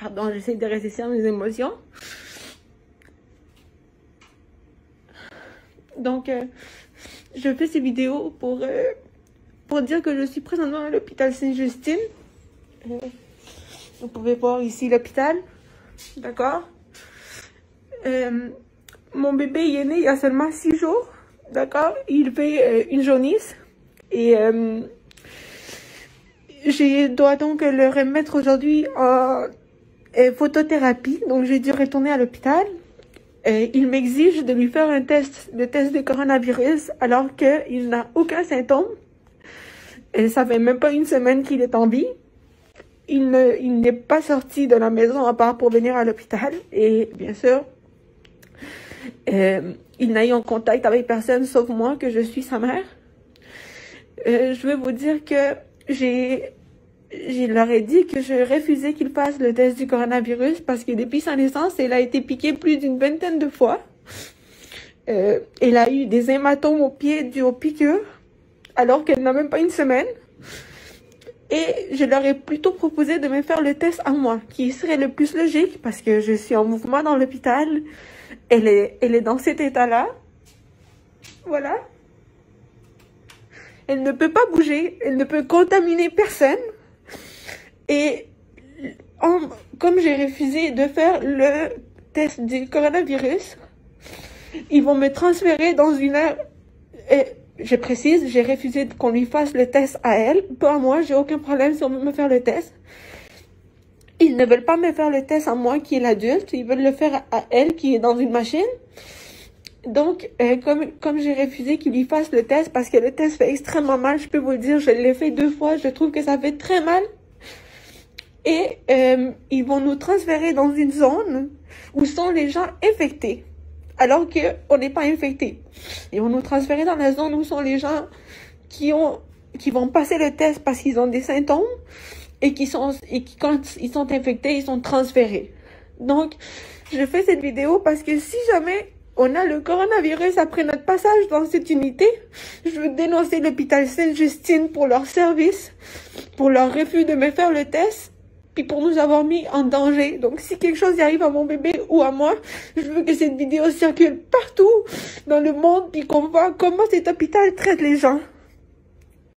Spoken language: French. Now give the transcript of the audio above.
Pardon, j'essaie de résister mes émotions. Donc, je fais ces vidéos pour dire que je suis présentement à l'hôpital Sainte-Justine. Vous pouvez voir ici l'hôpital. D'accord? Mon bébé il est né il y a seulement 6 jours. D'accord? Il fait une jaunisse. Et je dois donc le remettre aujourd'hui en photothérapie. Donc, j'ai dû retourner à l'hôpital. Il m'exige de lui faire le test de coronavirus alors qu'il n'a aucun symptôme. Et ça fait même pas une semaine qu'il est en vie. Il n'est pas sorti de la maison à part pour venir à l'hôpital. Et bien sûr, il n'a eu en contact avec personne sauf moi, que je suis sa mère. Je vais vous dire que je leur ai dit que je refusais qu'il fasse le test du coronavirus parce que depuis sa naissance, elle a été piquée plus d'une vingtaine de fois. Elle a eu des hématomes au pied dus aux piqûres alors qu'elle n'a même pas une semaine. Et je leur ai plutôt proposé de me faire le test à moi, qui serait le plus logique parce que je suis en mouvement dans l'hôpital. Elle est dans cet état-là. Voilà. Elle ne peut pas bouger, elle ne peut contaminer personne. Et comme j'ai refusé de faire le test du coronavirus, ils vont me transférer dans une heure. Et je précise, j'ai refusé qu'on lui fasse le test à elle. Pas à moi, j'ai aucun problème si on veut me faire le test. Ils ne veulent pas me faire le test à moi qui est l'adulte, ils veulent le faire à elle qui est dans une machine. Donc, comme j'ai refusé qu'il lui fasse le test, parce que le test fait extrêmement mal, je peux vous le dire, je l'ai fait 2 fois, je trouve que ça fait très mal. Et ils vont nous transférer dans une zone où sont les gens infectés, alors qu'on n'est pas infectés. Ils vont nous transférer dans la zone où sont les gens qui vont passer le test parce qu'ils ont des symptômes et quand ils sont infectés, ils sont transférés. Donc, je fais cette vidéo parce que si jamais on a le coronavirus après notre passage dans cette unité, je veux dénoncer l'hôpital Sainte-Justine pour leur service, pour leur refus de me faire le test, puis pour nous avoir mis en danger. Donc, si quelque chose y arrive à mon bébé ou à moi, je veux que cette vidéo circule partout dans le monde, puis qu'on voit comment cet hôpital traite les gens.